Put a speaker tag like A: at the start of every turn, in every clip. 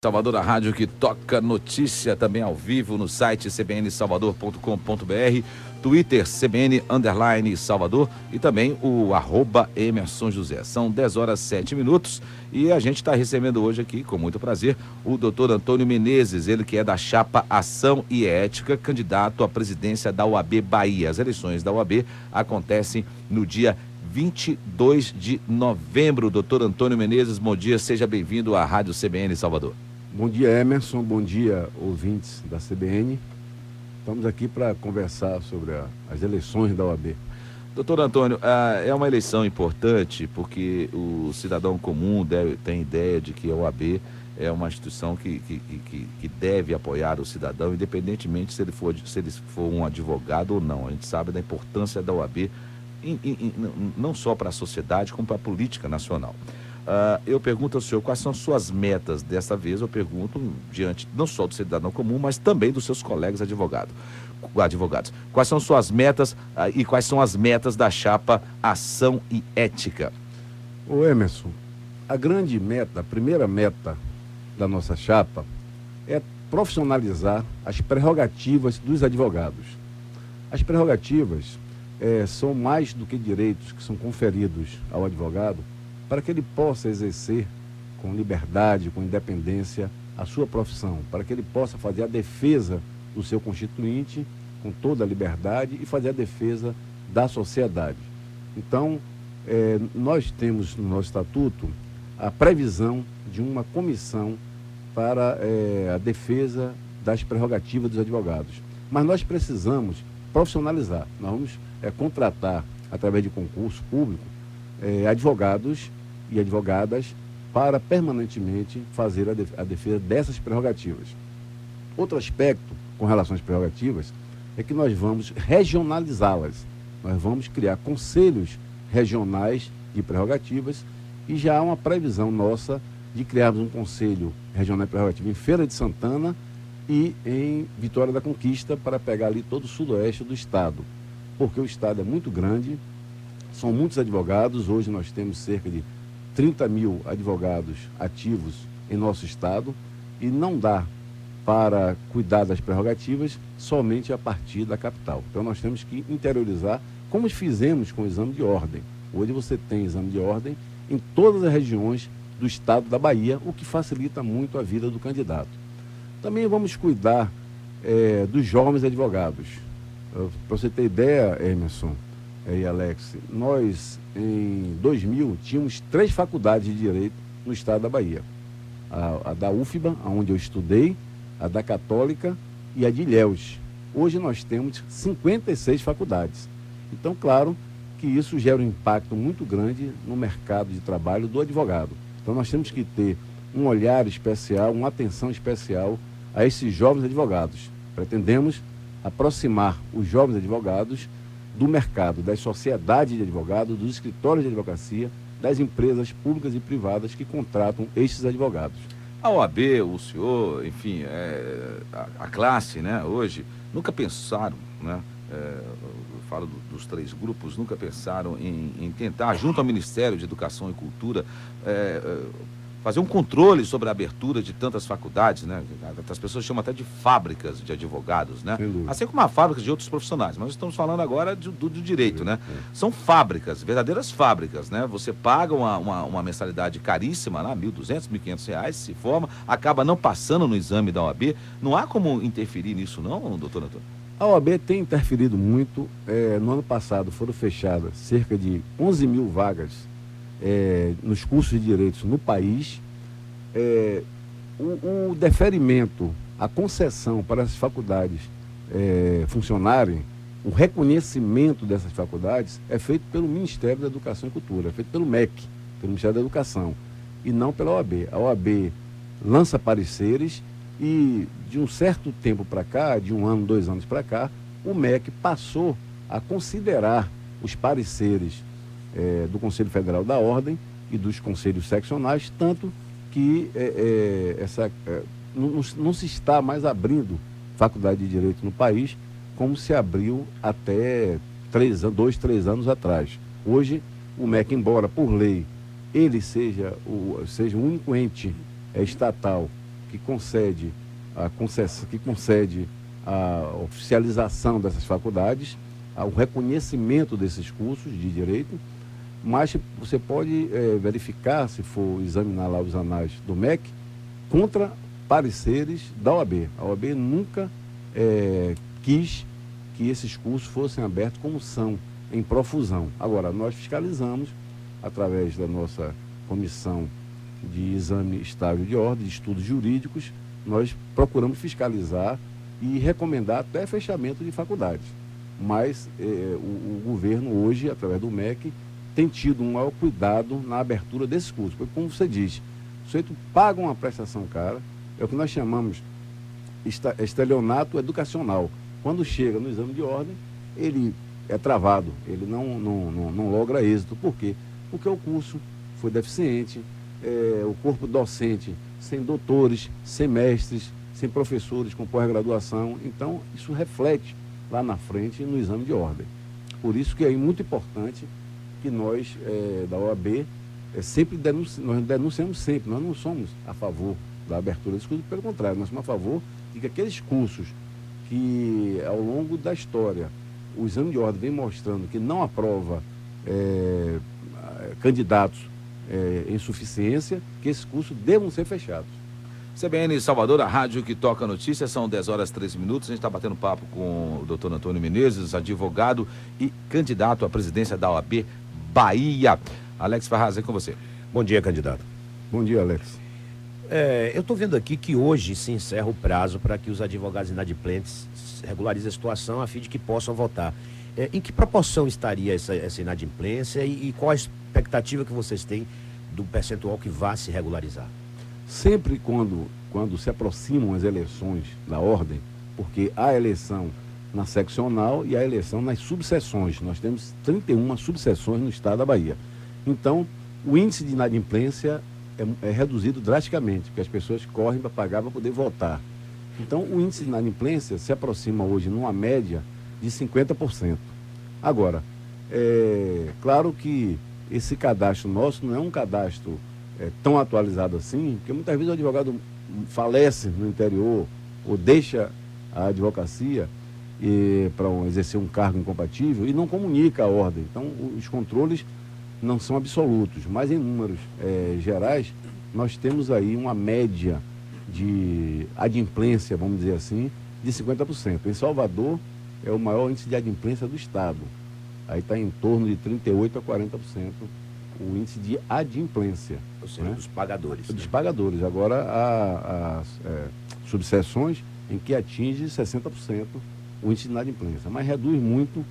A: Salvador, a rádio que toca notícia também ao vivo no site cbnsalvador.com.br, Twitter cbn_Salvador e também o @Emerson José. São 10h07 e a gente está recebendo hoje aqui, com muito prazer, o doutor Antônio Menezes, ele que é da chapa Ação e Ética, candidato à presidência da OAB Bahia. As eleições da OAB acontecem no dia 22 de novembro. Doutor Antônio Menezes, bom dia, seja bem-vindo à Rádio CBN Salvador.
B: Bom dia, Emerson, bom dia, ouvintes da CBN. Estamos aqui para conversar sobre as eleições da OAB.
A: Doutor Antônio, é uma eleição importante porque o cidadão comum tem ideia de que a OAB é uma instituição que deve apoiar o cidadão, independentemente se ele for um advogado ou não. A gente sabe da importância da OAB, não só para a sociedade, como para a política nacional. Eu pergunto ao senhor quais são as suas metas. Dessa vez eu pergunto diante não só do cidadão comum, mas também dos seus colegas advogados. Quais são suas metas e quais são as metas da chapa Ação e Ética?
B: Ô Emerson, a grande meta, a primeira meta da nossa chapa é profissionalizar as prerrogativas dos advogados. As prerrogativas são mais do que direitos que são conferidos ao advogado para que ele possa exercer com liberdade, com independência, a sua profissão, para que ele possa fazer a defesa do seu constituinte com toda a liberdade e fazer a defesa da sociedade. Então, nós temos no nosso estatuto a previsão de uma comissão para a defesa das prerrogativas dos advogados. Mas nós precisamos profissionalizar. Nós vamos contratar, através de concurso público, advogados e advogadas para permanentemente fazer a defesa dessas prerrogativas. Outro aspecto com relação às prerrogativas é que nós vamos regionalizá-las. Nós vamos criar conselhos regionais de prerrogativas e já há uma previsão nossa de criarmos um conselho regional de prerrogativa em Feira de Santana e em Vitória da Conquista para pegar ali todo o sudoeste do estado, porque o estado é muito grande, são muitos advogados. Hoje nós temos cerca de 30 mil advogados ativos em nosso estado e não dá para cuidar das prerrogativas somente a partir da capital. Então nós temos que interiorizar, como fizemos com o exame de ordem. Hoje você tem exame de ordem em todas as regiões do estado da Bahia, o que facilita muito a vida do candidato. Também vamos cuidar dos jovens advogados. Para você ter ideia, Emerson e Alex, nós em 2000 tínhamos 3 faculdades de Direito no estado da Bahia. A da UFBA, onde eu estudei, a da Católica e a de Ilhéus. Hoje nós temos 56 faculdades. Então, claro que isso gera um impacto muito grande no mercado de trabalho do advogado. Então nós temos que ter um olhar especial, uma atenção especial a esses jovens advogados. Pretendemos aproximar os jovens advogados do mercado, das sociedades de advogados, dos escritórios de advocacia, das empresas públicas e privadas que contratam estes advogados.
A: A OAB, o senhor, enfim, a classe, né, hoje, nunca pensaram, né, eu falo dos 3 grupos, nunca pensaram em tentar, junto ao Ministério de Educação e Cultura, fazer um controle sobre a abertura de tantas faculdades, né? As pessoas chamam até de fábricas de advogados, né? Assim como há fábricas de outros profissionais, mas nós estamos falando agora do direito, né? São fábricas, verdadeiras fábricas, né? Você paga uma mensalidade caríssima, lá, R$1.200, R$1.500, se forma, acaba não passando no exame da OAB. Não há como interferir nisso, não, doutor Antônio?
B: A OAB tem interferido muito. No ano passado foram fechadas cerca de 11 mil vagas nos cursos de direitos no país. O deferimento, a concessão para as faculdades funcionarem, o reconhecimento dessas faculdades é feito pelo Ministério da Educação e Cultura, é feito pelo MEC, pelo Ministério da Educação, e não pela OAB. A OAB lança pareceres e de um certo tempo para cá, de 1 ano, 2 anos para cá, o MEC passou a considerar os pareceres do Conselho Federal da Ordem e dos conselhos seccionais, tanto que não se está mais abrindo faculdade de Direito no país como se abriu até 2, 3 anos atrás. Hoje, o MEC, embora por lei ele seja o único ente estatal que concede a concessão, que concede a oficialização dessas faculdades, o reconhecimento desses cursos de direito, mas você pode verificar, se for examinar lá os anais do MEC, contra pareceres da OAB. A OAB nunca quis que esses cursos fossem abertos como são, em profusão. Agora, nós fiscalizamos, através da nossa comissão de exame estável de ordem, de estudos jurídicos, nós procuramos fiscalizar e recomendar até fechamento de faculdades. Mas o governo hoje, através do MEC, tem tido um maior cuidado na abertura desses cursos. Porque, como você diz, o sujeito paga uma prestação cara, é o que nós chamamos estelionato educacional. Quando chega no exame de ordem, ele é travado, ele não logra êxito. Por quê? Porque o curso foi deficiente, o corpo docente sem doutores, sem mestres, sem professores com pós-graduação. Então, isso reflete lá na frente no exame de ordem. Por isso que é muito importante que nós, da OAB, nós denunciamos sempre, nós não somos a favor da abertura desse curso, pelo contrário, nós somos a favor de que aqueles cursos que, ao longo da história, o exame de ordem vem mostrando que não aprova candidatos em suficiência, que esses cursos devam ser fechados.
A: CBN Salvador, a rádio que toca notícias, são 10h13. A gente está batendo papo com o doutor Antônio Menezes, advogado e candidato à presidência da OAB Bahia. Alex Ferraz, é com você.
C: Bom dia, candidato.
B: Bom dia, Alex.
C: Eu estou vendo aqui que hoje se encerra o prazo para que os advogados inadimplentes regularizem a situação a fim de que possam votar. Em que proporção estaria essa inadimplência e qual a expectativa que vocês têm do percentual que vá se regularizar?
B: Sempre quando se aproximam as eleições da ordem, porque há eleição na seccional e há eleição nas subseções. Nós temos 31 subseções no estado da Bahia. Então, o índice de inadimplência é reduzido drasticamente, porque as pessoas correm para pagar para poder votar. Então, o índice de inadimplência se aproxima hoje numa média de 50%. Agora, claro que esse cadastro nosso não é um cadastro tão atualizado assim, porque muitas vezes o advogado falece no interior ou deixa a advocacia para exercer um cargo incompatível e não comunica a ordem. Então, os controles não são absolutos, mas em números gerais, nós temos aí uma média de adimplência, vamos dizer assim, de 50%. Em Salvador, é o maior índice de adimplência do estado. Aí está em torno de 38% a 40% o índice de adimplência.
C: Ou seja, dos pagadores.
B: Dos pagadores. Agora, há subseções em que atinge 60% o índice de inadimplência, mas reduz muito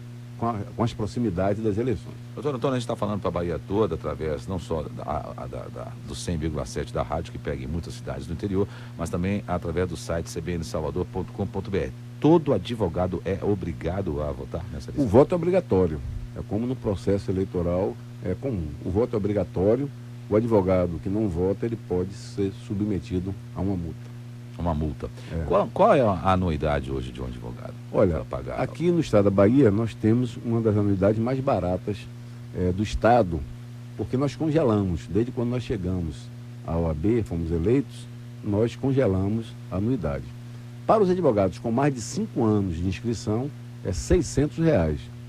B: com as proximidades das eleições.
A: Doutor Antônio, a gente está falando para a Bahia toda, através não só do 100,7 da rádio, que pega em muitas cidades do interior, mas também através do site cbnsalvador.com.br. Todo advogado é obrigado a votar nessa eleição?
B: O voto é obrigatório. É como no processo eleitoral comum. O voto é obrigatório. O advogado que não vota, ele pode ser submetido a uma multa.
A: Uma multa. Qual é a anuidade hoje de um advogado?
B: Olha, aqui no estado da Bahia, nós temos uma das anuidades mais baratas do estado, porque nós congelamos. Desde quando nós chegamos à OAB, fomos eleitos, nós congelamos a anuidade. Para os advogados com mais de 5 anos de inscrição, é R$ 600,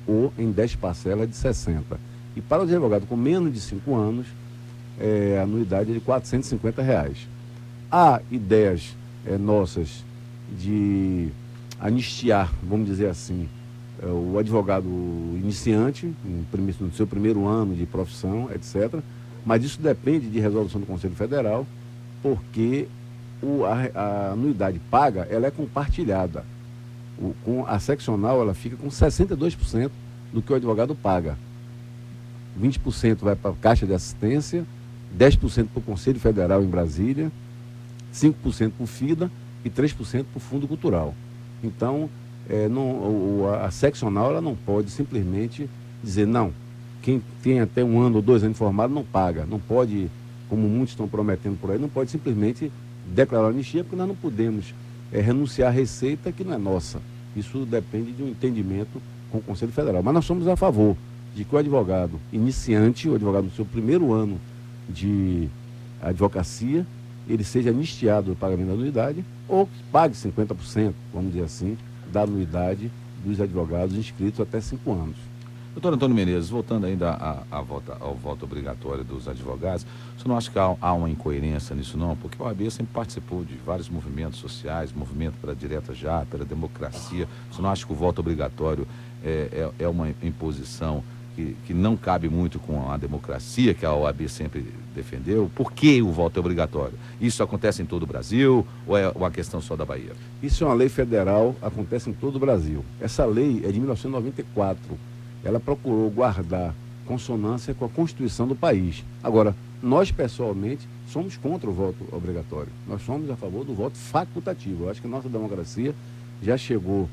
B: ou em 10 parcelas de 60. E para os advogados com menos de 5 anos, a anuidade é de R$ 450. Há ideias nossas de anistiar, vamos dizer assim, o advogado iniciante, no seu primeiro ano de profissão, etc. Mas isso depende de resolução do Conselho Federal, porque a anuidade paga, ela é compartilhada. Com a seccional, ela fica com 62% do que o advogado paga. 20% vai para a Caixa de Assistência, 10% para o Conselho Federal em Brasília, 5% para o FIDA e 3% para o Fundo Cultural. Então, a seccional ela não pode simplesmente dizer, não, quem tem até 1 ano ou 2 anos de formado não paga. Não pode, como muitos estão prometendo por aí, não pode simplesmente declarar anistia, porque nós não podemos renunciar à receita que não é nossa. Isso depende de um entendimento com o Conselho Federal. Mas nós somos a favor de que o advogado iniciante, o advogado no seu primeiro ano de advocacia, ele seja anistiado do pagamento da anuidade ou que pague 50%, vamos dizer assim, da anuidade dos advogados inscritos até 5 anos.
A: Doutor Antônio Menezes, voltando ainda ao voto obrigatório dos advogados, você não acha que há uma incoerência nisso não? Porque a OAB sempre participou de vários movimentos sociais, movimento pela direta já, pela democracia. Você não acha que o voto obrigatório é uma imposição que não cabe muito com a democracia que a OAB sempre defendeu? Por que o voto é obrigatório? Isso acontece em todo o Brasil ou é uma questão só da Bahia?
B: Isso é uma lei federal, acontece em todo o Brasil. Essa lei é de 1994. Ela procurou guardar consonância com a Constituição do país. Agora, nós pessoalmente somos contra o voto obrigatório. Nós somos a favor do voto facultativo. Eu acho que a nossa democracia já chegou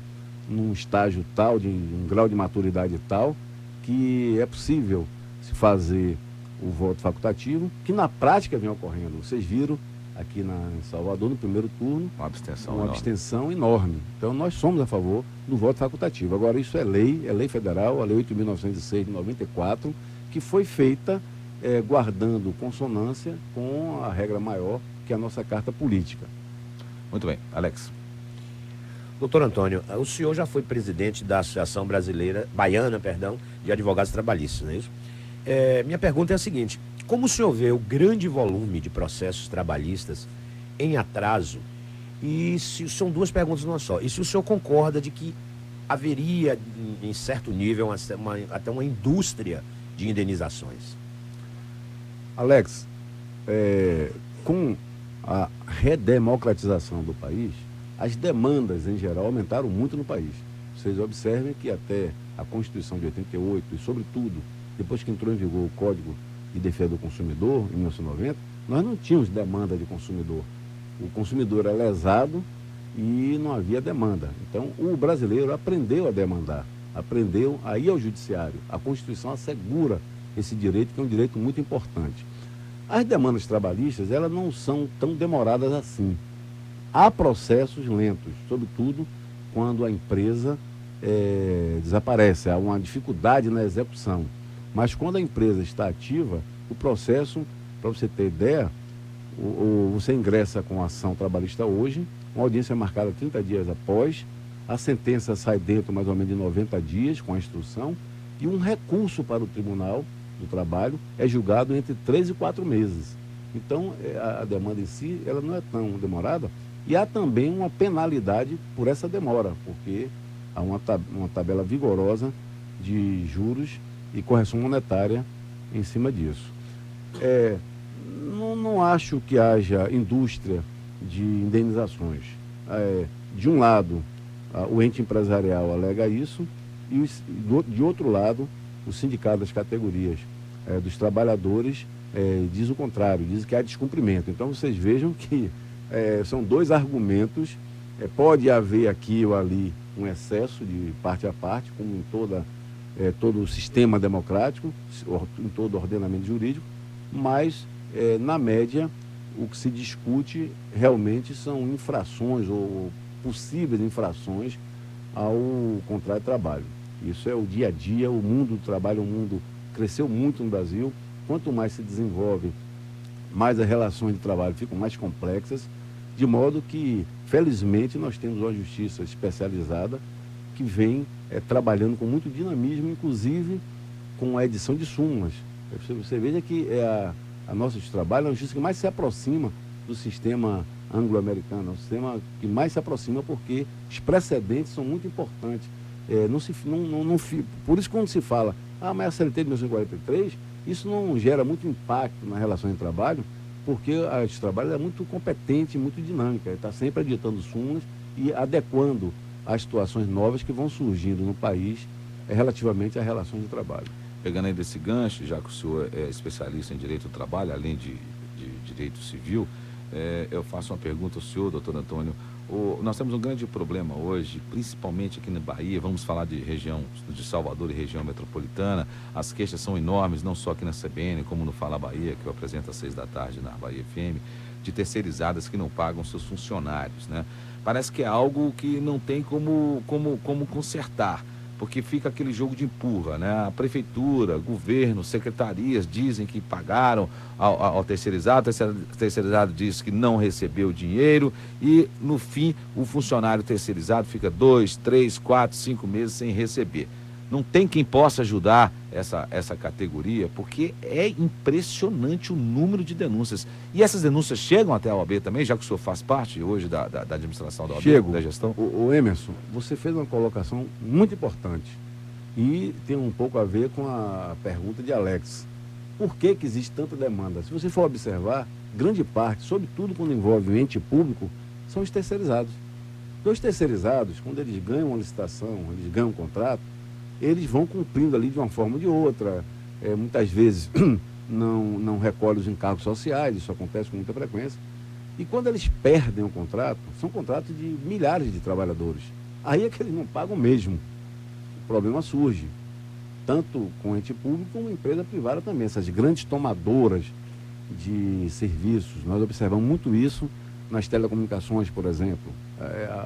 B: num estágio tal, de um grau de maturidade tal, que é possível se fazer o voto facultativo, que na prática vem ocorrendo. Vocês viram aqui em Salvador, no primeiro turno,
A: Uma abstenção
B: uma
A: enorme.
B: abstenção enorme. Então, nós somos a favor do voto facultativo. Agora, isso é lei federal, a Lei 8.906 de 94, que foi feita guardando consonância com a regra maior, que é a nossa Carta Política.
A: Muito bem. Alex.
C: Doutor Antônio, o senhor já foi presidente da Associação Baiana, de Advogados Trabalhistas, não é isso? Minha pergunta é a seguinte: como o senhor vê o grande volume de processos trabalhistas em atraso? E são duas perguntas numa só. E se o senhor concorda de que haveria, em certo nível, até uma indústria de indenizações?
B: Alex, com a redemocratização do país, as demandas, em geral, aumentaram muito no país. Vocês observem que até a Constituição de 88, e sobretudo, depois que entrou em vigor o Código de Defesa do Consumidor, em 1990, nós não tínhamos demanda de consumidor. O consumidor era lesado e não havia demanda. Então, o brasileiro aprendeu a demandar, aprendeu a ir ao judiciário. A Constituição assegura esse direito, que é um direito muito importante. As demandas trabalhistas, elas não são tão demoradas assim. Há processos lentos, sobretudo quando a empresa desaparece, há uma dificuldade na execução. Mas quando a empresa está ativa, o processo, para você ter ideia, você ingressa com a ação trabalhista hoje, uma audiência é marcada 30 dias após, a sentença sai dentro mais ou menos de 90 dias com a instrução, e um recurso para o Tribunal do Trabalho é julgado entre 3 e 4 meses. Então, a demanda em si, ela não é tão demorada, e há também uma penalidade por essa demora, porque há uma tabela vigorosa de juros e correção monetária em cima disso. Não acho que haja indústria de indenizações. De um lado, o ente empresarial alega isso, e de outro lado, o sindicato das categorias dos trabalhadores diz o contrário, diz que há descumprimento. Então, vocês vejam que são dois argumentos. Pode haver aqui ou ali um excesso de parte a parte, como em todo o sistema democrático, em todo o ordenamento jurídico, mas, na média, o que se discute realmente são infrações ou possíveis infrações ao contrato de trabalho. Isso é o dia a dia, o mundo do trabalho, o mundo cresceu muito no Brasil. Quanto mais se desenvolve, mais as relações de trabalho ficam mais complexas, de modo que, felizmente, nós temos uma justiça especializada que vem trabalhando com muito dinamismo, inclusive com a edição de súmulas. Você veja que a nossa justiça de trabalho é uma justiça que mais se aproxima do sistema anglo-americano, é um sistema que mais se aproxima porque os precedentes são muito importantes. Por isso, quando se fala, mas a CLT de 1943, isso não gera muito impacto na relação de trabalho, porque a justiça de trabalho é muito competente, muito dinâmica, está sempre editando súmulas e adequando às situações novas que vão surgindo no país relativamente às relações de trabalho.
A: Pegando aí desse gancho, já que o senhor é especialista em direito do trabalho, além de direito civil, eu faço uma pergunta ao senhor, doutor Antônio. Nós temos um grande problema hoje, principalmente aqui na Bahia, vamos falar de região de Salvador e região metropolitana. As queixas são enormes, não só aqui na CBN, como no Fala Bahia, que eu apresento às 6 da tarde na Bahia FM, de terceirizadas que não pagam seus funcionários, né? Parece que é algo que não tem como consertar. porque fica aquele jogo de empurra, né? A prefeitura, governo, secretarias dizem que pagaram ao terceirizado, o terceirizado diz que não recebeu o dinheiro e, no fim, o funcionário terceirizado fica 2, 3, 4, 5 meses sem receber. Não tem quem possa ajudar essa categoria, porque é impressionante o número de denúncias. E essas denúncias chegam até a OAB também, já que o senhor faz parte hoje da administração da OAB,
B: Chego.
A: da gestão?
B: O Emerson, você fez uma colocação muito importante e tem um pouco a ver com a pergunta de Alex. Por que existe tanta demanda? Se você for observar, grande parte, sobretudo quando envolve o ente público, são os terceirizados. Porque os terceirizados, quando eles ganham uma licitação, eles ganham um contrato, eles vão cumprindo ali de uma forma ou de outra. Muitas vezes não recolhem os encargos sociais, isso acontece com muita frequência. E quando eles perdem o contrato, são contratos de milhares de trabalhadores. Aí é que eles não pagam mesmo. O problema surge, tanto com o ente público como empresa privada também. Essas grandes tomadoras de serviços, nós observamos muito isso nas telecomunicações, por exemplo.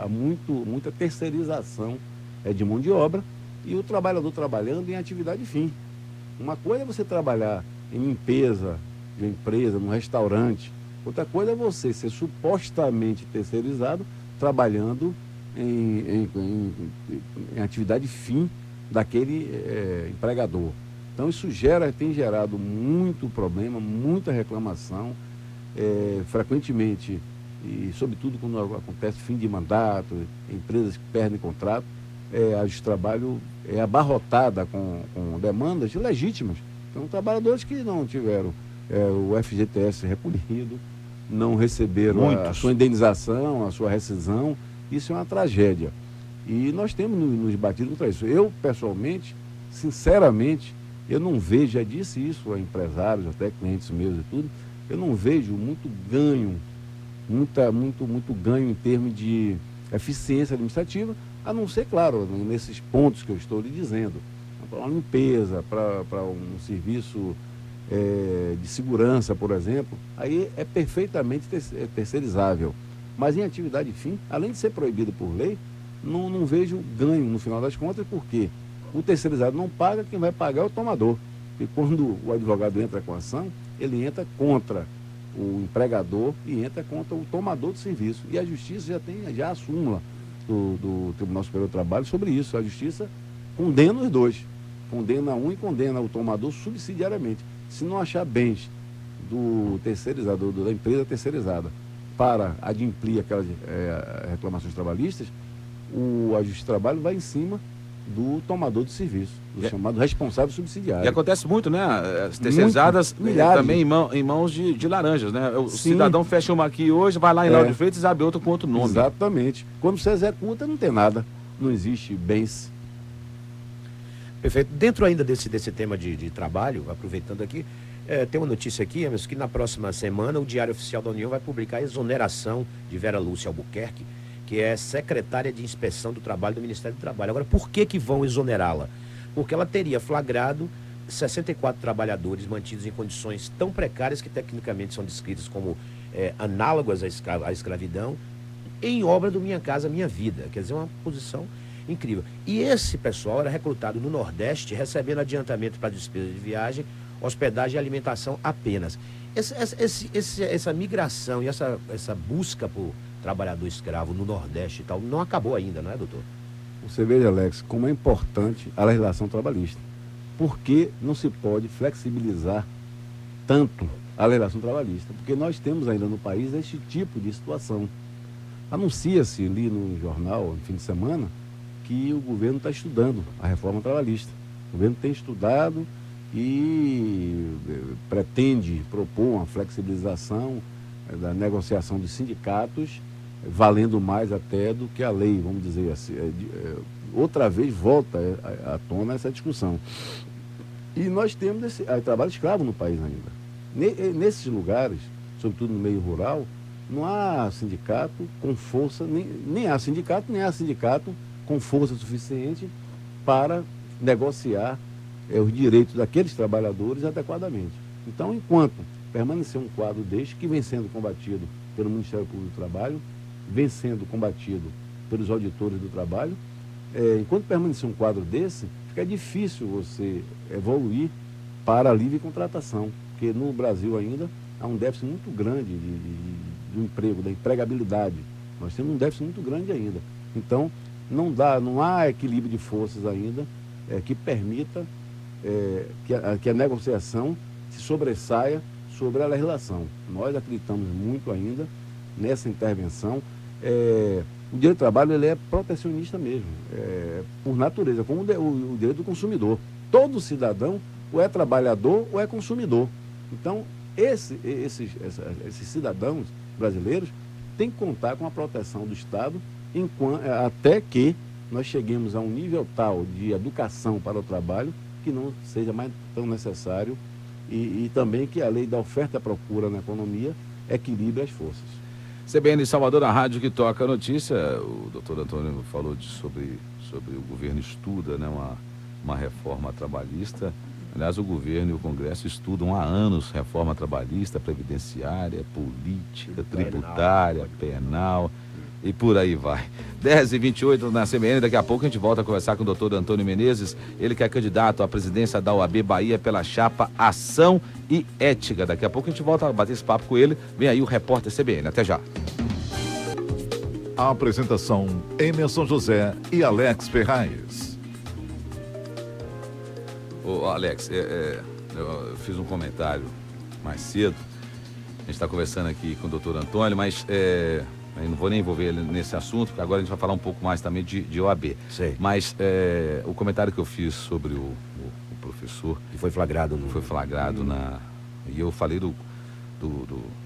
B: Há muita terceirização de mão de obra, e o trabalhador trabalhando em atividade fim. Uma coisa é você trabalhar em limpeza de uma empresa, num restaurante. Outra coisa é você ser supostamente terceirizado, trabalhando em atividade fim daquele empregador. Então isso tem gerado muito problema, muita reclamação, frequentemente, e sobretudo quando acontece fim de mandato, empresas que perdem contrato, a Justiça do Trabalho é abarrotada com demandas legítimas. Então, trabalhadores que não tiveram o FGTS recolhido, não receberam a sua indenização, a sua rescisão, isso é uma tragédia. E nós temos nos batido contra isso. Eu, pessoalmente, sinceramente, eu não vejo, já disse isso a empresários, até clientes meus e tudo, eu não vejo muito ganho em termos de eficiência administrativa, a não ser, claro, nesses pontos que eu estou lhe dizendo, para uma limpeza, para um serviço de segurança, por exemplo, aí é perfeitamente terceirizável. Mas em atividade fim, além de ser proibido por lei, não vejo ganho no final das contas, porque o terceirizado não paga, quem vai pagar é o tomador. E quando o advogado entra com a ação, ele entra contra o empregador e entra contra o tomador de serviço. E a Justiça já tem a súmula do Tribunal Superior do Trabalho sobre isso. A Justiça condena os dois. Condena um e condena o tomador subsidiariamente. Se não achar bens do terceirizador, da empresa terceirizada, para adimplir aquelas reclamações trabalhistas, a Justiça do Trabalho vai em cima do tomador de serviço, do chamado responsável subsidiário.
A: E acontece muito, né? As terceirizadas também em mãos de laranjas, né? O cidadão fecha uma aqui hoje, vai lá em Lauro de Freitas e abre outra com outro nome.
B: Exatamente. Quando você executa, não tem nada. Não existe bens.
C: Perfeito. Dentro ainda desse tema de trabalho, aproveitando aqui, tem uma notícia aqui, Emerson, que na próxima semana o Diário Oficial da União vai publicar a exoneração de Vera Lúcia Albuquerque, que é secretária de Inspeção do Trabalho do Ministério do Trabalho. Agora, por que vão exonerá-la? Porque ela teria flagrado 64 trabalhadores mantidos em condições tão precárias que tecnicamente são descritas como análogas à escravidão, em obra do Minha Casa Minha Vida. Quer dizer, uma posição incrível. E esse pessoal era recrutado no Nordeste, recebendo adiantamento para despesa de viagem, hospedagem e alimentação apenas. Essa migração e essa busca por trabalhador escravo no Nordeste e tal, não acabou ainda, não é, doutor?
B: Você veja, Alex, como é importante a legislação trabalhista. Por que não se pode flexibilizar tanto a legislação trabalhista? Porque nós temos ainda no país este tipo de situação. Anuncia-se ali no jornal, no fim de semana, que o governo está estudando a reforma trabalhista. O governo tem estudado e pretende propor uma flexibilização da negociação dos sindicatos, valendo mais até do que a lei, vamos dizer assim. Outra vez volta à tona essa discussão. E nós temos trabalho escravo no país ainda. Nesses lugares, sobretudo no meio rural, não há sindicato com força, nem há sindicato com força suficiente para negociar os direitos daqueles trabalhadores adequadamente. Então, enquanto permanecer um quadro deste, que vem sendo combatido pelo Ministério Público do Trabalho, vem sendo combatido pelos auditores do trabalho, enquanto permanecer um quadro desse, fica difícil você evoluir para livre contratação, porque no Brasil ainda há um déficit muito grande do emprego, da empregabilidade. Nós temos um déficit muito grande ainda. Então, não há equilíbrio de forças ainda que permita que a negociação se sobressaia sobre a legislação. Nós acreditamos muito ainda nessa intervenção. O direito do trabalho ele é protecionista mesmo, por natureza, como o direito do consumidor. Todo cidadão ou é trabalhador ou é consumidor. Então, esses cidadãos brasileiros têm que contar com a proteção do Estado até que nós cheguemos a um nível tal de educação para o trabalho que não seja mais tão necessário e também que a lei da oferta e procura na economia equilibre as forças.
A: CBN Salvador, a rádio que toca a notícia. O doutor Antônio falou sobre o governo estuda, né, uma reforma trabalhista. Aliás, o governo e o Congresso estudam há anos reforma trabalhista, previdenciária, política, tributária, penal e por aí vai. 10h28 na CBN, daqui a pouco a gente volta a conversar com o doutor Antônio Menezes, ele que é candidato à presidência da OAB Bahia pela chapa Ação e Ética. Daqui a pouco a gente volta a bater esse papo com ele. Vem aí o repórter CBN, até já.
D: A apresentação Emerson José e Alex Ferraz.
A: Ô Alex, eu fiz um comentário mais cedo, a gente está conversando aqui com o doutor Antônio, mas eu não vou nem envolver ele nesse assunto, porque agora a gente vai falar um pouco mais também de OAB.
C: Sei.
A: Mas o comentário que eu fiz sobre o professor...
C: Que foi flagrado.
A: Foi flagrado E eu falei do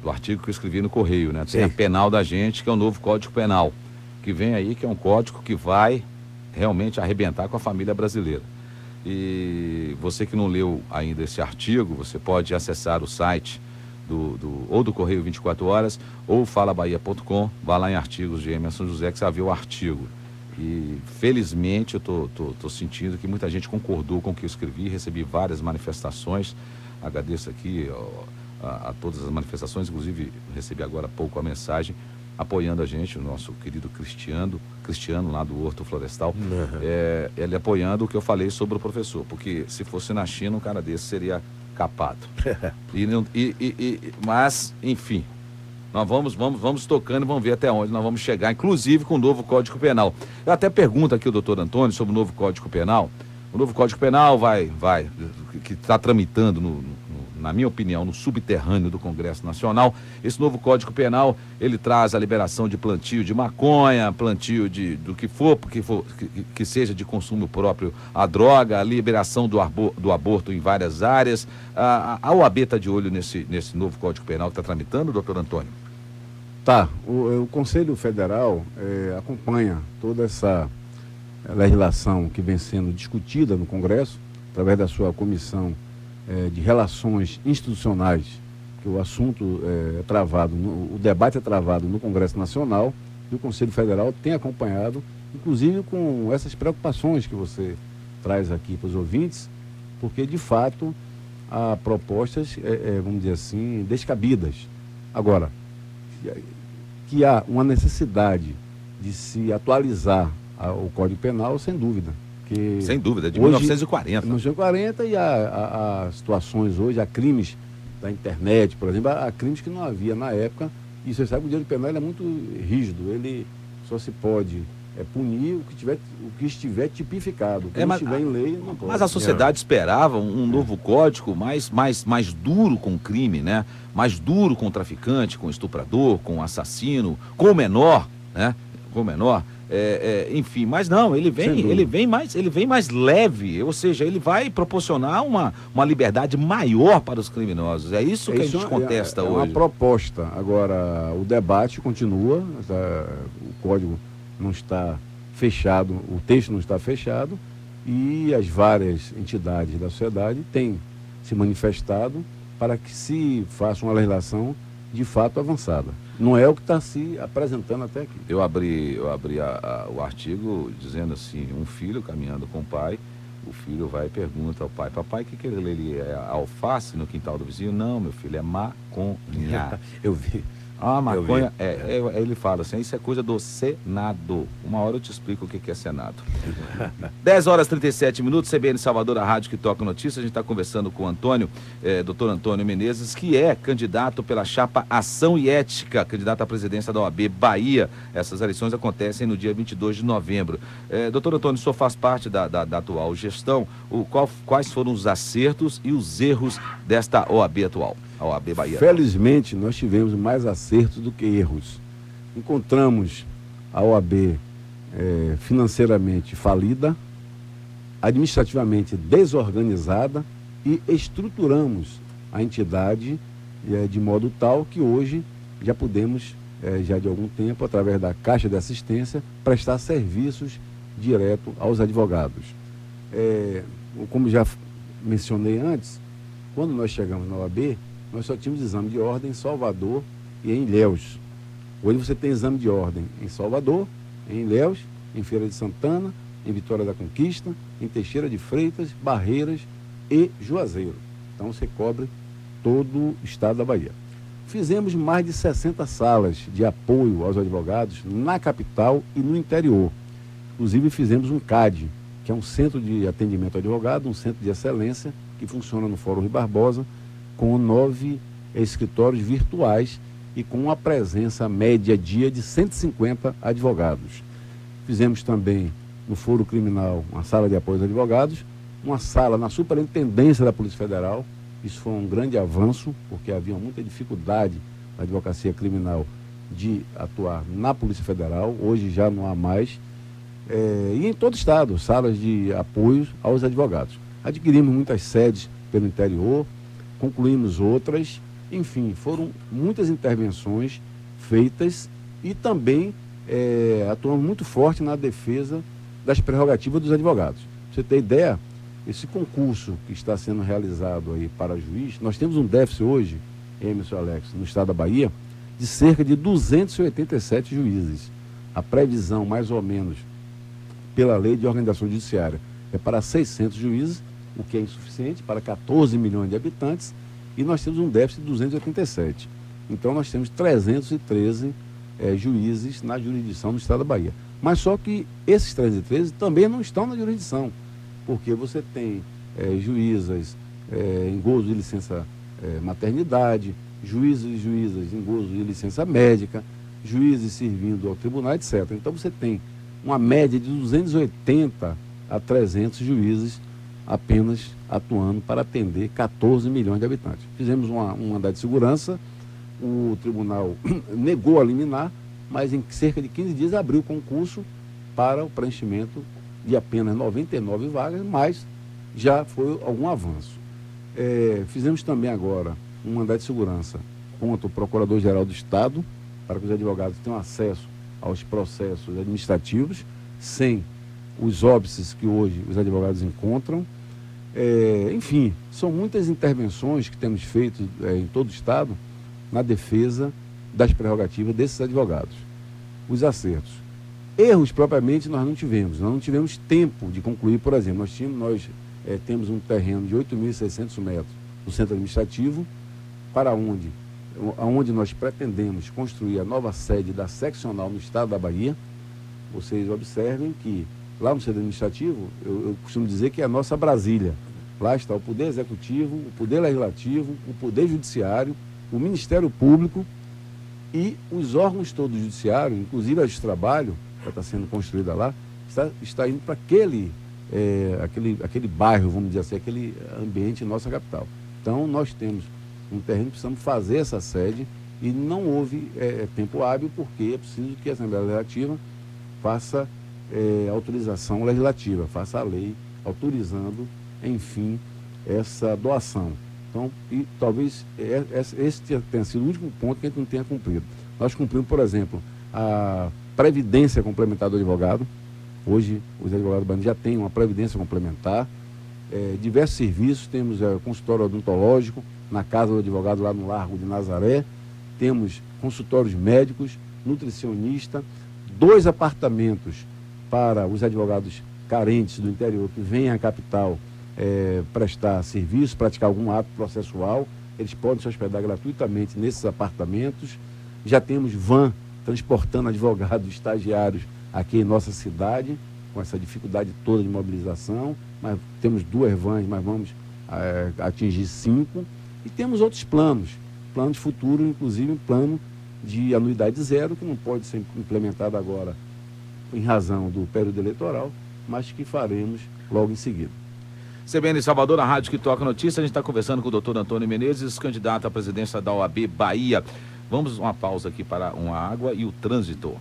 A: artigo que eu escrevi no Correio, né? Tem a penal da gente, que é o novo Código Penal, que vem aí, que é um código que vai realmente arrebentar com a família brasileira. E você que não leu ainda esse artigo, você pode acessar o site ou do Correio 24 Horas ou falabahia.com, vá lá em artigos de Emerson José que você vai ver o artigo. E felizmente eu tô sentindo que muita gente concordou com o que eu escrevi, recebi várias manifestações, agradeço aqui a todas as manifestações, inclusive recebi agora há pouco a mensagem apoiando a gente, o nosso querido Cristiano lá do Horto Florestal, ele apoiando o que eu falei sobre o professor, porque se fosse na China um cara desse seria capado. Mas, enfim, nós vamos tocando e vamos ver até onde nós vamos chegar, inclusive com o novo Código Penal. Eu até pergunto aqui ao doutor Antônio sobre o novo Código Penal. O novo Código Penal que está tramitando, na minha opinião, no subterrâneo do Congresso Nacional. Esse novo Código Penal, ele traz a liberação de plantio de maconha, plantio do que for, que seja de consumo próprio a droga, a liberação do aborto em várias áreas. A OAB está de olho nesse novo Código Penal que está tramitando, doutor Antônio?
B: Tá. O Conselho Federal acompanha toda essa legislação que vem sendo discutida no Congresso, através da sua comissão de relações institucionais, que o assunto é travado, o debate é travado no Congresso Nacional, e o Conselho Federal tem acompanhado, inclusive com essas preocupações que você traz aqui para os ouvintes, porque de fato há propostas, vamos dizer assim, descabidas. Agora, que há uma necessidade de se atualizar o Código Penal, sem dúvida.
A: Sem dúvida, de
B: hoje,
A: 1940.
B: 1940 e há situações hoje, há crimes da internet, por exemplo, há crimes que não havia na época, e você sabe que o direito penal é muito rígido, ele só se pode punir o que estiver tipificado, o que não estiver em lei não pode.
A: Mas a sociedade esperava um novo código mais duro com o crime, né? Mais duro com o traficante, com o estuprador, com o assassino, com o menor, né? Com o menor. Enfim, mas não, ele vem mais leve, ou seja, ele vai proporcionar uma liberdade maior para os criminosos. É isso que a gente contesta hoje.
B: É uma proposta. Agora, o debate continua, o código não está fechado, o texto não está fechado, e as várias entidades da sociedade têm se manifestado para que se faça uma legislação de fato avançada. Não é o que está se apresentando até aqui.
A: Eu abri o artigo dizendo assim, um filho caminhando com o pai, o filho vai e pergunta ao pai, papai, o que ele é alface no quintal do vizinho? Não, meu filho, é maconha.
C: Eu vi
A: A maconha, ele fala assim, isso é coisa do Senado. Uma hora eu te explico o que é Senado. 10h37, CBN Salvador, a rádio que toca notícias. A gente está conversando com o Antônio, doutor Antônio Menezes, que é candidato pela chapa Ação e Ética, candidato à presidência da OAB Bahia. Essas eleições acontecem no dia 22 de novembro. Doutor Antônio, o senhor faz parte da atual gestão. Quais foram os acertos e os erros desta OAB atual? A OAB Bahia.
B: Felizmente, nós tivemos mais acertos do que erros. Encontramos a OAB financeiramente falida, administrativamente desorganizada e estruturamos a entidade de modo tal que hoje já podemos, já de algum tempo, através da Caixa de Assistência, prestar serviços direto aos advogados. Como já mencionei antes, quando nós chegamos na OAB, nós só tínhamos exame de ordem em Salvador e em Ilhéus. Hoje você tem exame de ordem em Salvador, em Ilhéus, em Feira de Santana, em Vitória da Conquista, em Teixeira de Freitas, Barreiras e Juazeiro. Então você cobre todo o estado da Bahia. Fizemos mais de 60 salas de apoio aos advogados na capital e no interior. Inclusive fizemos um CAD, que é um centro de atendimento ao advogado, um centro de excelência, que funciona no Fórum Rui Barbosa, com 9 escritórios virtuais e com uma presença média dia de 150 advogados. Fizemos também no Foro Criminal uma sala de apoio aos advogados, uma sala na Superintendência da Polícia Federal. Isso foi um grande avanço, porque havia muita dificuldade na advocacia criminal de atuar na Polícia Federal. Hoje já não há mais. E em todo o estado, salas de apoio aos advogados. Adquirimos muitas sedes pelo interior, concluímos outras, enfim, foram muitas intervenções feitas e também atuamos muito forte na defesa das prerrogativas dos advogados. Pra você ter ideia, esse concurso que está sendo realizado aí para juiz, nós temos um déficit hoje, Emerson Alex, no estado da Bahia, de cerca de 287 juízes. A previsão, mais ou menos, pela lei de organização judiciária, é para 600 juízes, o que é insuficiente para 14 milhões de habitantes, e nós temos um déficit de 287. Então nós temos 313 juízes na jurisdição do estado da Bahia. Mas só que esses 313 também não estão na jurisdição, porque você tem juízas em gozo de licença maternidade, juízes e juízas em gozo de licença médica, juízes servindo ao tribunal, etc. Então você tem uma média de 280 a 300 juízes apenas atuando para atender 14 milhões de habitantes. Fizemos um mandado de segurança, o tribunal negou a liminar, mas em cerca de 15 dias abriu concurso para o preenchimento de apenas 99 vagas, mas já foi algum avanço. Fizemos também agora um mandado de segurança contra o Procurador-Geral do Estado, para que os advogados tenham acesso aos processos administrativos, sem os óbices que hoje os advogados encontram. Enfim, são muitas intervenções que temos feito em todo o Estado na defesa das prerrogativas desses advogados. Os acertos. Erros, propriamente, nós não tivemos tempo de concluir. Por exemplo, nós temos um terreno de 8.600 metros no centro administrativo, onde nós pretendemos construir a nova sede da seccional no estado da Bahia. Vocês observem que lá no centro administrativo, eu costumo dizer que é a nossa Brasília. Lá está o Poder Executivo, o Poder Legislativo, o Poder Judiciário, o Ministério Público e os órgãos todos do Judiciário, inclusive a de Trabalho, que está sendo construída lá, está indo para aquele bairro, vamos dizer assim, aquele ambiente em nossa capital. Então, nós temos um terreno, precisamos fazer essa sede e não houve tempo hábil, porque é preciso que a Assembleia Legislativa faça autorização legislativa, faça a lei autorizando, enfim, essa doação. Então, e talvez esse tenha sido o último ponto que a gente não tenha cumprido. Nós cumprimos, por exemplo, a previdência complementar do advogado. Hoje, os advogados baianos já têm uma previdência complementar. Diversos serviços, temos consultório odontológico na casa do advogado lá no Largo de Nazaré, temos consultórios médicos, nutricionista, 2 apartamentos para os advogados carentes do interior que vêm à capital prestar serviço, praticar algum ato processual. Eles podem se hospedar gratuitamente nesses apartamentos. Já temos van transportando advogados, estagiários aqui em nossa cidade, com essa dificuldade toda de mobilização, mas temos 2 vans, mas vamos atingir 5. E temos outros planos futuros, inclusive um plano de anuidade zero, que não pode ser implementado agora em razão do período eleitoral, mas que faremos logo em seguida.
A: CBN Salvador, a rádio que toca notícia. A gente está conversando com o doutor Antônio Menezes, candidato à presidência da OAB Bahia. Vamos uma pausa aqui para uma água e o trânsito.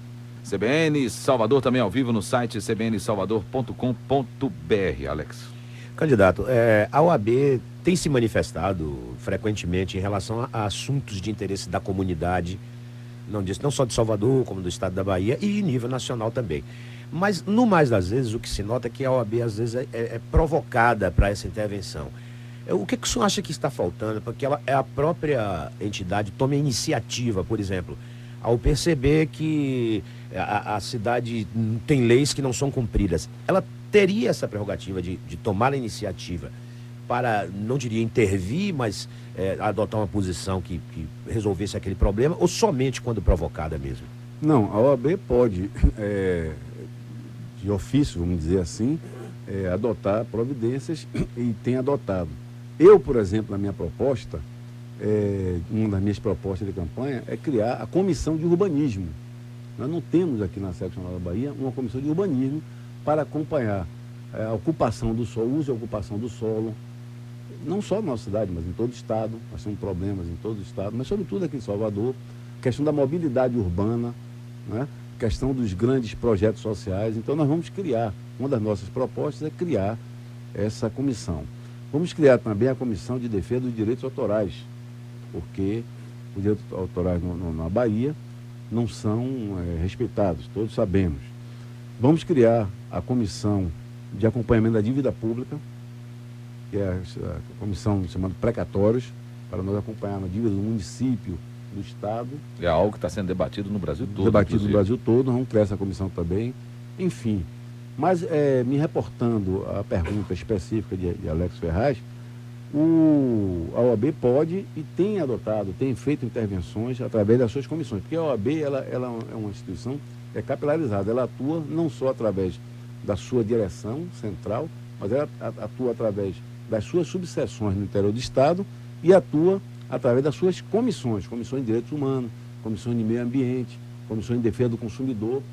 A: CBN Salvador também ao vivo no site cbnsalvador.com.br, Alex.
C: Candidato, a OAB tem se manifestado frequentemente em relação a assuntos de interesse da comunidade, não só de Salvador, como do estado da Bahia e em nível nacional também. Mas, no mais das vezes, o que se nota é que a OAB, às vezes, é provocada para essa intervenção. O que o senhor acha que está faltando para que a própria entidade tome a iniciativa, por exemplo, ao perceber que a cidade tem leis que não são cumpridas? Ela teria essa prerrogativa de tomar a iniciativa para, não diria intervir, mas adotar uma posição que resolvesse aquele problema, ou somente quando provocada mesmo?
B: Não, a OAB pode, de ofício, vamos dizer assim, adotar providências e tem adotado. Eu, por exemplo, na minha proposta, uma das minhas propostas de campanha é criar a comissão de urbanismo. Nós não temos aqui na seccional da Bahia uma comissão de urbanismo para acompanhar a ocupação do solo, o uso e a ocupação do solo, não só na nossa cidade, mas em todo o estado. Nós temos problemas em todo o estado, mas sobretudo aqui em Salvador, questão da mobilidade urbana, né? Questão dos grandes projetos sociais. Então nós vamos criar, uma das nossas propostas é criar essa comissão. Vamos criar também a comissão de defesa dos direitos autorais, porque os direitos autorais na Bahia não são respeitados, todos sabemos. Vamos criar a comissão de acompanhamento da dívida pública, que é a comissão chamada precatórios, para nós acompanharmos a dívida do município, do estado.
A: É algo que está sendo debatido no Brasil todo.
B: Debatido no Brasil todo, vamos criar essa comissão também. Enfim, mas me reportando à pergunta específica de Alex Ferraz, a OAB pode e tem adotado, tem feito intervenções através das suas comissões, porque a OAB ela é uma instituição capilarizada, ela atua não só através da sua direção central, mas ela atua através das suas subseções no interior do estado e atua através das suas comissões de direitos humanos, comissões de meio ambiente, comissões de defesa do consumidor.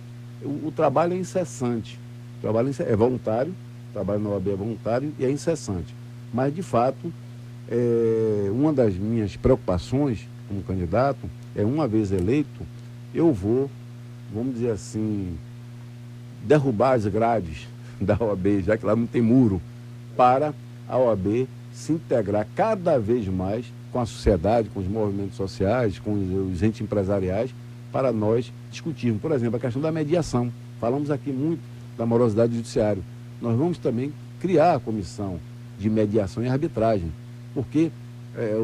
B: O trabalho é incessante, o trabalho é voluntário, o trabalho na OAB é voluntário e é incessante. Mas, de fato, uma das minhas preocupações como candidato é, uma vez eleito, eu vou, vamos dizer assim, derrubar as grades da OAB, já que lá não tem muro, para a OAB se integrar cada vez mais com a sociedade, com os movimentos sociais, com os entes empresariais, para nós discutirmos, por exemplo, a questão da mediação. Falamos aqui muito da morosidade do judiciário. Nós vamos também criar a comissão de mediação e arbitragem, porque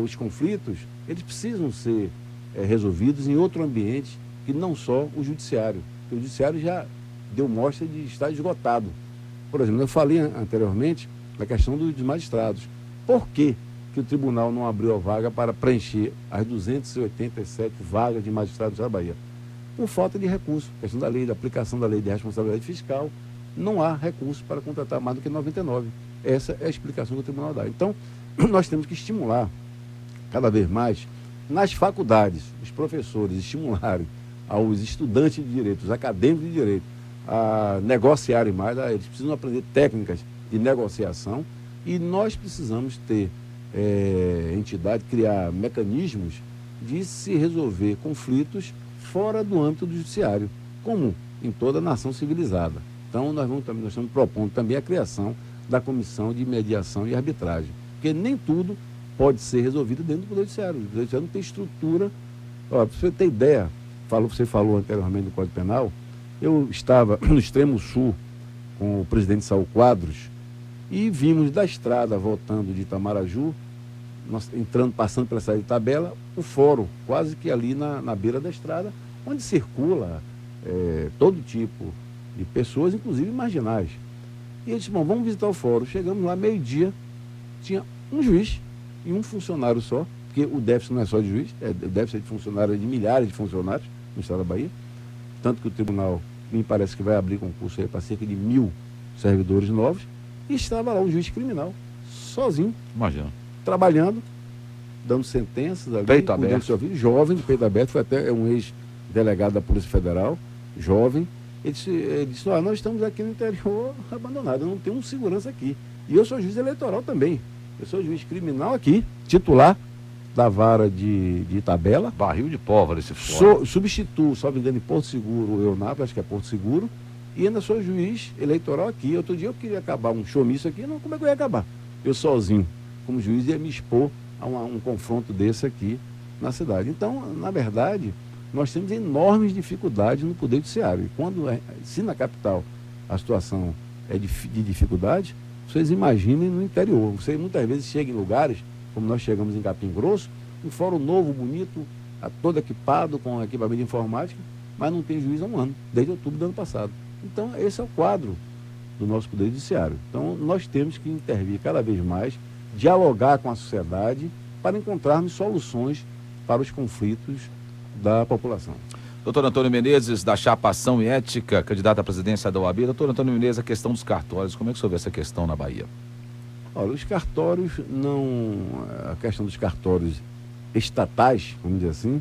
B: os conflitos, eles precisam ser resolvidos em outro ambiente que não só o judiciário. Porque o judiciário já deu mostra de estar esgotado. Por exemplo, eu falei anteriormente da questão dos magistrados. Por que o tribunal não abriu a vaga para preencher as 287 vagas de magistrados da Bahia? Por falta de recurso. A questão da lei, da aplicação da lei de responsabilidade fiscal, não há recurso para contratar mais do que 99. Essa é a explicação que o tribunal dá. Então, nós temos que estimular cada vez mais nas faculdades, os professores estimularem aos estudantes de direito, os acadêmicos de direito, a negociarem mais, eles precisam aprender técnicas de negociação e nós precisamos ter entidade, criar mecanismos de se resolver conflitos fora do âmbito do judiciário, como em toda nação civilizada. Então, nós estamos propondo também a criação da comissão de mediação e arbitragem, porque nem tudo pode ser resolvido dentro do Poder Judiciário. O Poder Judiciário não tem estrutura. Para você ter ideia, você falou anteriormente do Código Penal, eu estava no extremo sul com o presidente Saul Quadros e vimos da estrada, voltando de Itamaraju, nós passando pela cidade de Tabela, o fórum, quase que ali na beira da estrada, onde circula todo tipo de pessoas, inclusive marginais. E eu disse, bom, vamos visitar o fórum. Chegamos lá, meio-dia, tinha um juiz e um funcionário só, porque o déficit não é só de juiz, o déficit é de funcionários, de milhares de funcionários no estado da Bahia, tanto que o tribunal me parece que vai abrir concurso para cerca de 1.000 servidores novos, e estava lá um juiz criminal, sozinho,
A: Imagina.
B: trabalhando, dando sentenças ali,
A: Peito
B: cuidando do
A: aberto.
B: seu filho, jovem, de peito aberto, foi até um ex-delegado da Polícia Federal, jovem. Ele disse, nós estamos aqui no interior abandonado, eu não tenho um segurança aqui. E eu sou juiz eleitoral também. Eu sou juiz criminal aqui, titular da vara de Itabela.
A: Barril de pólvora esse fora.
B: Substituo, só me engano, em Porto Seguro, Eunápolis, acho que é Porto Seguro, e ainda sou juiz eleitoral aqui. Outro dia eu queria acabar um showmício aqui, não, como é que eu ia acabar? Eu sozinho, como juiz, ia me expor a um confronto desse aqui na cidade. Então, na verdade, nós temos enormes dificuldades no Poder Judiciário. E se na capital a situação é de dificuldade, vocês imaginem no interior. Você muitas vezes chega em lugares, como nós chegamos em Capim Grosso, um fórum novo, bonito, todo equipado com equipamento de informática, mas não tem juiz há um ano, desde outubro do ano passado. Então, esse é o quadro do nosso Poder Judiciário. Então, nós temos que intervir cada vez mais, dialogar com a sociedade para encontrarmos soluções para os conflitos da população.
A: Doutor Antônio Menezes, da chapa Ação e Ética, candidato à presidência da OAB. Doutor Antônio Menezes, a questão dos cartórios, como é que o senhor vê essa questão na Bahia?
B: Olha, os cartórios a questão dos cartórios estatais, vamos dizer assim,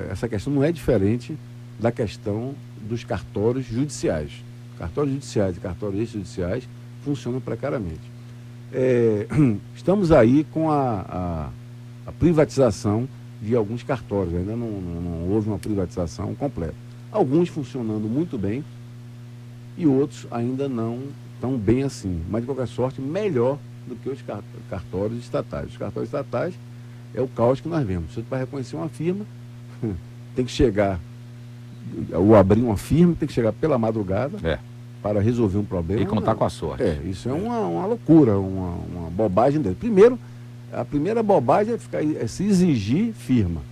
B: essa questão não é diferente da questão dos cartórios judiciais. Cartórios judiciais e cartórios extrajudiciais funcionam precariamente. Estamos aí com a privatização de alguns cartórios, ainda não houve uma privatização completa. Alguns funcionando muito bem e outros ainda não tão bem assim, mas de qualquer sorte melhor do que os cartórios estatais. Os cartórios estatais é o caos que nós vemos. Você vai reconhecer uma firma, tem que chegar, ou abrir uma firma, tem que chegar pela madrugada para resolver um problema.
A: E contar com a sorte.
B: Isso é uma loucura, uma bobagem dele. Primeiro, a primeira bobagem é se exigir firma.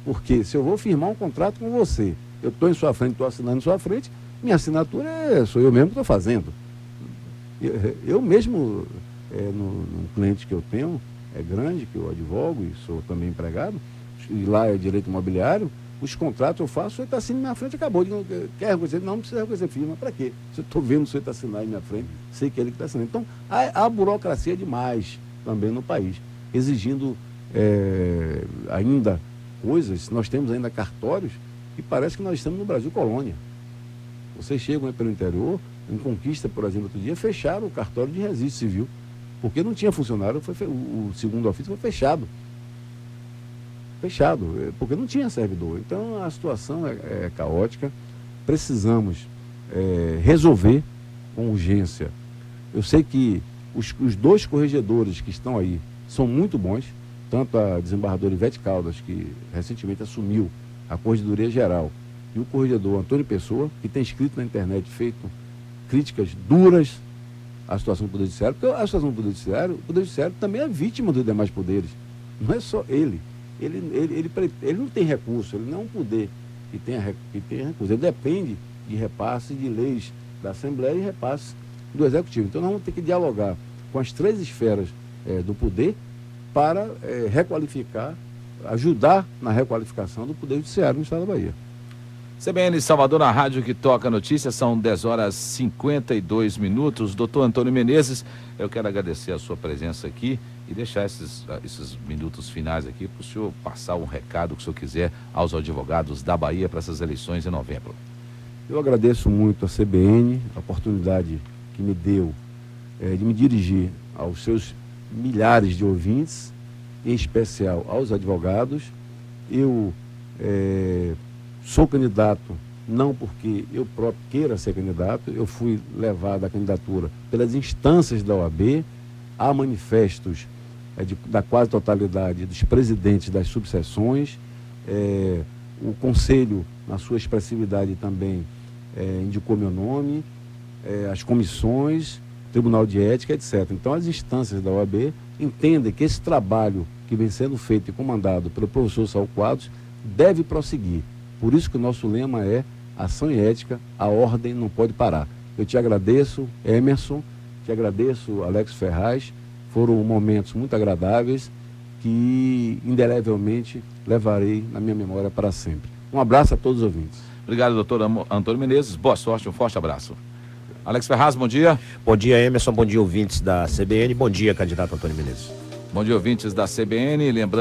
B: Porque se eu vou firmar um contrato com você, eu estou em sua frente, estou assinando em sua frente, minha assinatura sou eu mesmo que estou fazendo. Eu mesmo, no cliente que eu tenho, é grande, que eu advogo e sou também empregado, e lá é direito imobiliário, os contratos eu faço, o senhor está assinando na minha frente, acabou. Quer reconhecer? Não precisa reconhecer firma. Para quê? Se eu estou vendo o senhor está assinando na minha frente, sei que é ele que está assinando. Então, a burocracia é demais também no país, exigindo ainda coisas. Nós temos ainda cartórios que parece que nós estamos no Brasil colônia. Vocês chegam aí pelo interior, em Conquista, por exemplo, outro dia, fecharam o cartório de registro civil, porque não tinha funcionário, o segundo ofício foi fechado, porque não tinha servidor. Então a situação é caótica, precisamos resolver com urgência. Eu sei que os dois corregedores que estão aí são muito bons, tanto a desembargadora Ivete Caldas, que recentemente assumiu a Corregedoria Geral, e o corregedor Antônio Pessoa, que tem escrito na internet, feito críticas duras à situação do Poder Judiciário, porque a situação do Poder Judiciário também é vítima dos demais poderes. Não é só ele. Ele não tem recurso, ele não é um poder que tem recurso. Ele depende de repasse de leis da Assembleia e repasse do Executivo. Então nós vamos ter que dialogar com as três esferas do poder para requalificar, ajudar na requalificação do Poder Judiciário no Estado da Bahia.
A: CBN Salvador, na rádio que toca notícias, são 10h52. Doutor Antônio Menezes, eu quero agradecer a sua presença aqui e deixar esses minutos finais aqui para o senhor passar um recado que o senhor quiser aos advogados da Bahia para essas eleições em novembro.
B: Eu agradeço muito a CBN, a oportunidade que me deu de me dirigir aos seus milhares de ouvintes, em especial aos advogados. Eu sou candidato não porque eu próprio queira ser candidato, eu fui levado à candidatura pelas instâncias da OAB, há manifestos da quase totalidade dos presidentes das subseções, o Conselho, na sua expressividade também, indicou meu nome, as comissões, Tribunal de Ética, etc. Então as instâncias da OAB entendem que esse trabalho que vem sendo feito e comandado pelo professor Saul Quadros deve prosseguir. Por isso que o nosso lema é ação e ética, a ordem não pode parar. Eu te agradeço, Emerson, te agradeço, Alex Ferraz. Foram momentos muito agradáveis que indelevelmente levarei na minha memória para sempre. Um abraço a todos os ouvintes.
A: Obrigado, doutor Antônio Menezes. Boa sorte, um forte abraço. Alex Ferraz, bom dia.
C: Bom dia, Emerson. Bom dia, ouvintes da CBN. Bom dia, candidato Antônio Menezes.
A: Bom dia, ouvintes da CBN. Lembrando